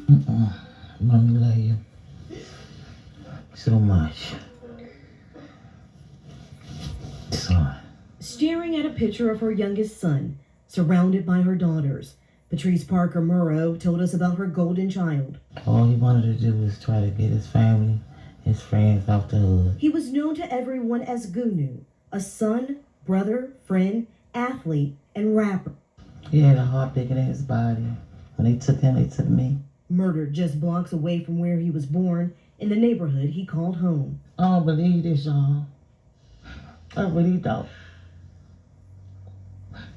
Mommy love you so much. Son. Staring at a picture of her youngest son, surrounded by her daughters, Patrice Parker Murrow told us about her golden child. All he wanted to do was try to get his family, his friends out the hood. He was known to everyone as Goonew, a son, brother, friend, athlete, and rapper. He had a heart bigger than his body. When they took him, they took me. Murdered just blocks away from where he was born, in the neighborhood he called home. I don't believe this, y'all. I really don't.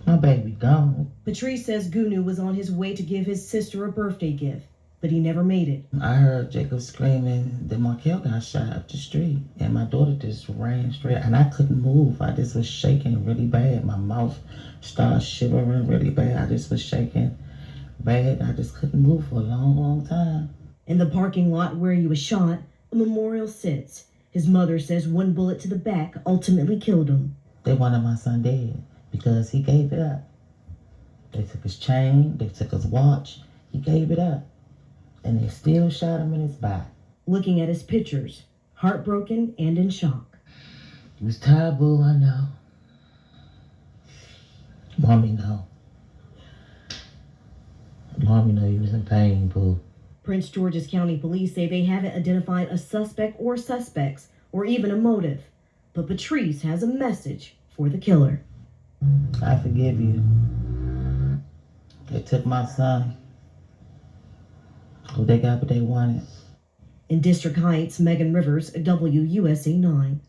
My baby gone. Patrice says Goonew was on his way to give his sister a birthday gift, but he never made it. I heard Jacob screaming that Markel got shot up the street, and my daughter just ran straight, and I couldn't move. I just was shaking really bad. My mouth started shivering really bad. I just was shaking bad. I just couldn't move for a long, long time. In the parking lot where he was shot, a memorial sits. His mother says one bullet to the back ultimately killed him. They wanted my son dead because he gave it up. They took his chain, they took his watch, he gave it up. And they still shot him in his back. Looking at his pictures, heartbroken and in shock. It was taboo, I know. Mommy know. Mommy know he was in pain, boo. Prince George's County Police say they haven't identified a suspect or suspects or even a motive. But Patrice has a message for the killer. I forgive you. They took my son. Oh, they got what they wanted. In District Heights, Megan Rivers, WUSA 9.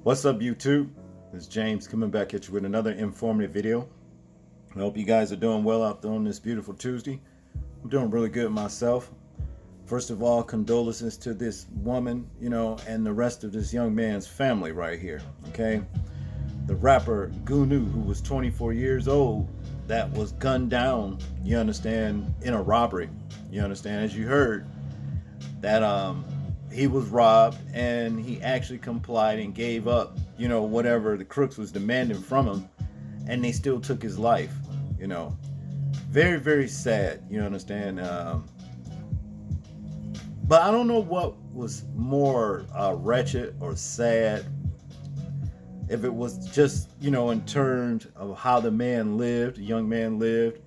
What's up, YouTube? This is James coming back at you with another informative video. I hope you guys are doing well out there on this beautiful Tuesday. I'm doing really good myself. First of all, condolences to this woman, and the rest of this young man's family right here, okay? The rapper Goonew, who was 24 years old, that was gunned down, you understand, in a robbery. You understand, as you heard, that he was robbed and he actually complied and gave up, whatever the crooks was demanding from him, and they still took his life, Very, very sad, you understand? But I don't know what was more wretched or sad. If it was just, in terms of how the man lived, the young man lived,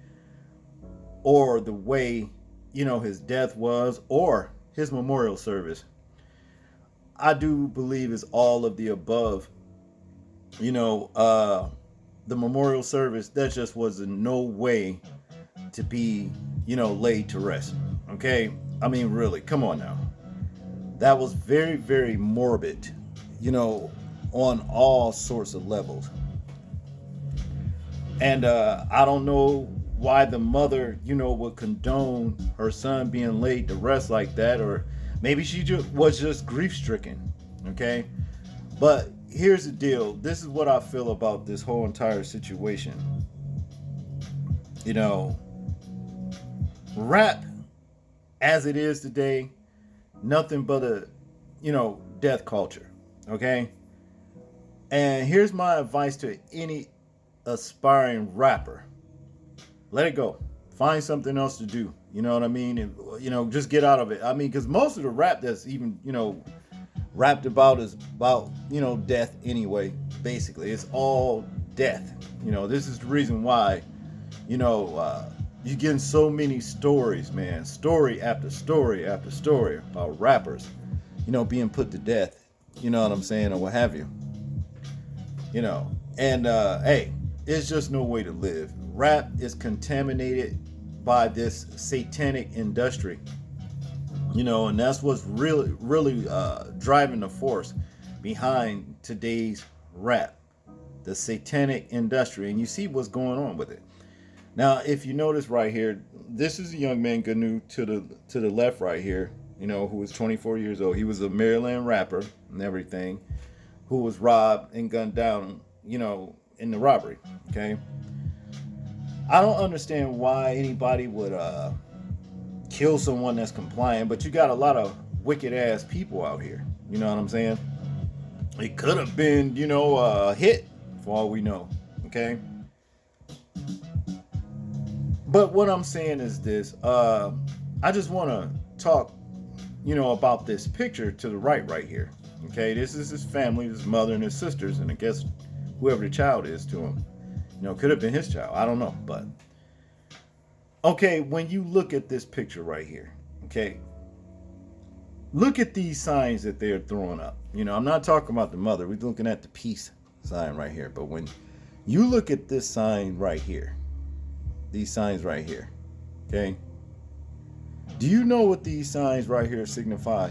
or the way, his death was, or his memorial service. I do believe it's all of the above. The memorial service, that just was in no way to be, laid to rest. Okay? I mean, really, come on now. That was very, very morbid, on all sorts of levels. And I don't know why the mother, would condone her son being laid to rest like that, or maybe she was just grief-stricken, okay? But here's the deal. This is what I feel about this whole entire situation. Rap, as it is today, nothing but a, death culture, okay? And here's my advice to any aspiring rapper. Let it go. Find something else to do. You know what I mean? And, just get out of it. I mean, because most of the rap that's even, rapped about is about, death anyway, basically. It's all death. This is the reason why, You're getting so many stories, man. Story after story after story about rappers, being put to death. You know what I'm saying, or what have you. And hey, it's just no way to live. Rap is contaminated by this satanic industry. And that's what's really driving the force behind today's rap, the satanic industry. And you see what's going on with it. Now, if you notice right here, this is a young man, Goonew, to the left right here, who was 24 years old. He was a Maryland rapper and everything, who was robbed and gunned down, in the robbery. Okay. I don't understand why anybody would kill someone that's compliant, but you got a lot of wicked ass people out here. You know what I'm saying? It could have been, a hit for all we know. Okay. But what I'm saying is this. I just want to talk, about this picture to the right here. Okay. This is his family, his mother and his sisters, and I guess whoever the child is to him. Could have been his child. I don't know. But okay, when you look at this picture right here, okay, look at these signs that they're throwing up. I'm not talking about the mother. We're looking at the peace sign right here. But when you look at this sign right here, these signs right here, okay, do you know what these signs right here signify?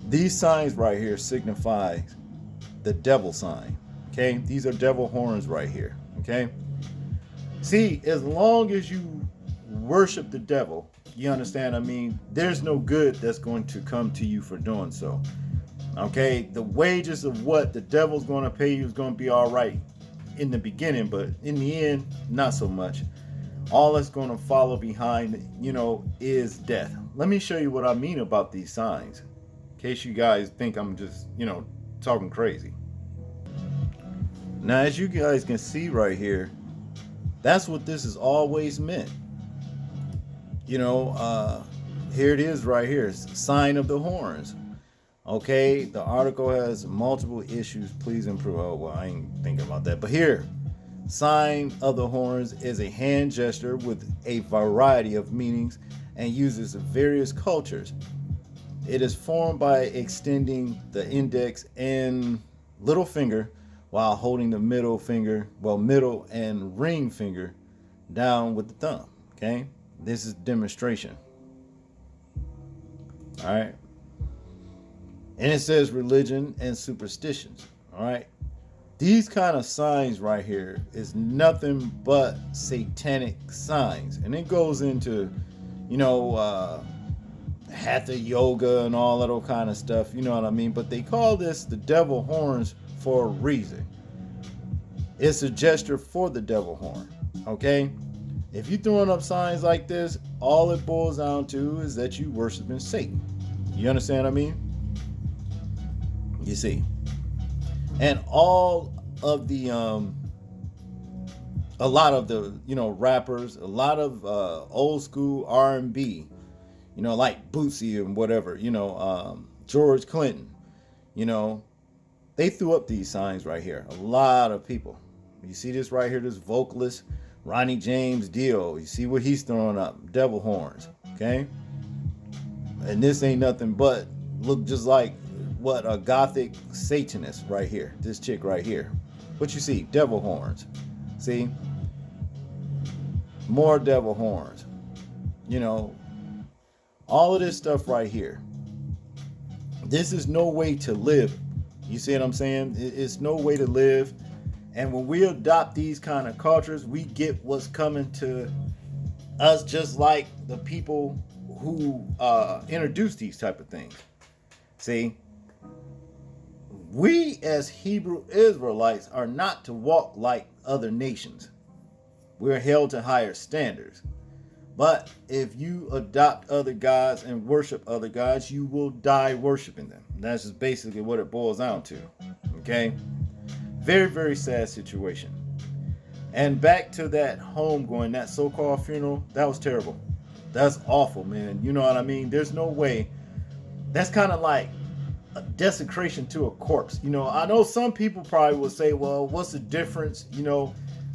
These signs right here signify the devil sign. Okay, these are devil horns right here. Okay, see, as long as you worship the devil, you understand, there's no good that's going to come to you for doing so. Okay, the wages of what the devil's going to pay you is going to be all right in the beginning, but in the end, not so much. All that's going to follow behind, is death. Let me show you what I mean about these signs, in case you guys think I'm just, talking crazy. Now, as you guys can see right here, that's what this has always meant. Here it is right here. It's sign of the horns. Okay, the article has multiple issues. Please improve. Oh, well, I ain't thinking about that. But here, sign of the horns is a hand gesture with a variety of meanings and uses various cultures. It is formed by extending the index and little finger while holding the middle and ring finger down with the thumb. Okay, this is demonstration. All right, and it says religion and superstitions. All right, these kind of signs right here is nothing but satanic signs, and it goes into, hatha yoga and all that kind of stuff. You know what I mean? But they call this the devil horns for a reason. It's a gesture for the devil horn. Okay, if you're throwing up signs like this, all it boils down to is that you worshiping Satan. You understand what I mean? You see, and all of the a lot of the rappers, a lot of old school R&B, like Bootsy and whatever, George Clinton, they threw up these signs right here. A lot of people. You see this right here, this vocalist, Ronnie James Dio. You see what he's throwing up? Devil horns. Okay? And this ain't nothing but look just like what a gothic satanist right here. This chick right here. What you see? Devil horns. See? More devil horns. All of this stuff right here. This is no way to live. You see what I'm saying? It's no way to live. And when we adopt these kind of cultures, we get what's coming to us, just like the people who introduce these type of things. See, we as Hebrew Israelites are not to walk like other nations. We're held to higher standards. But if you adopt other gods and worship other gods, you will die worshiping them. That's just basically what it boils down to. Okay? Very, very sad situation. And back to that homegoing, that so-called funeral, that was terrible. That's awful, man. You know what I mean? There's no way. That's kind of like a desecration to a corpse. I know some people probably will say, well, what's the difference,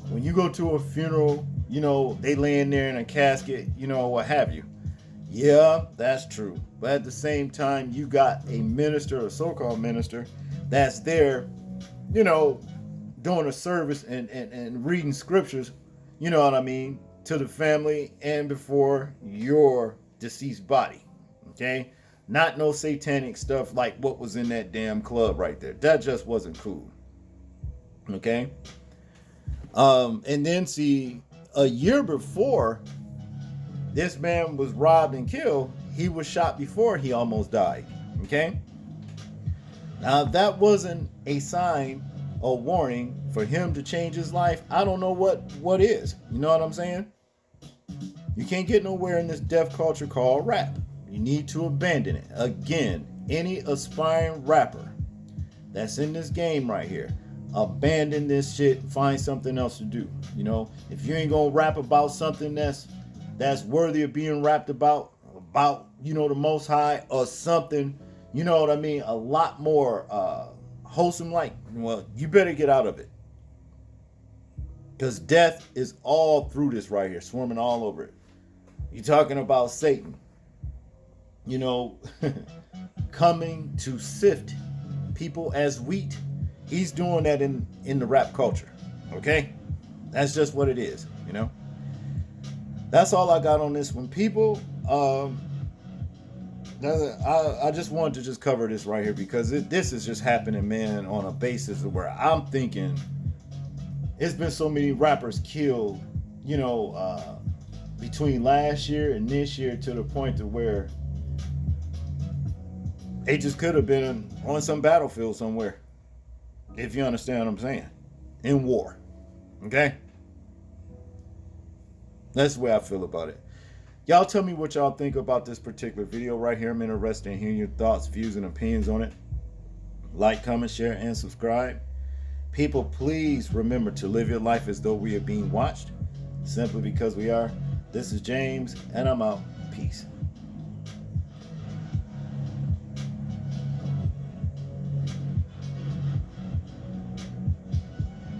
When you go to a funeral, they laying there in a casket, what have you. Yeah, that's true. But at the same time, you got a minister, a so-called minister, that's there, doing a service and reading scriptures, to the family and before your deceased body. Okay? Not no satanic stuff like what was in that damn club right there. That just wasn't cool. Okay? And then see, a year before this man was robbed and killed, he was shot before he almost died. Okay? Now, if that wasn't a sign or warning for him to change his life, I don't know what is. You know what I'm saying? You can't get nowhere in this death culture called rap. You need to abandon it. Again, any aspiring rapper that's in this game right here, abandon this shit and find something else to do. If you ain't gonna rap about something that's worthy of being rapped about the Most High, or something, a lot more wholesome, like, well, you better get out of it. Because death is all through this right here, swarming all over it. You're talking about Satan, coming to sift people as wheat. He's doing that in the rap culture. Okay? That's just what it is, That's all I got on this one. People, I just wanted to just cover this right here because this is just happening, man, on a basis where I'm thinking it's been so many rappers killed, between last year and this year, to the point to where they just could have been on some battlefield somewhere, if you understand what I'm saying, in war. Okay? That's the way I feel about it. Y'all tell me what y'all think about this particular video right here. I'm interested in hearing your thoughts, views, and opinions on it. Like, comment, share, and subscribe. People, please remember to live your life as though we are being watched, simply because we are. This is James, and I'm out. Peace.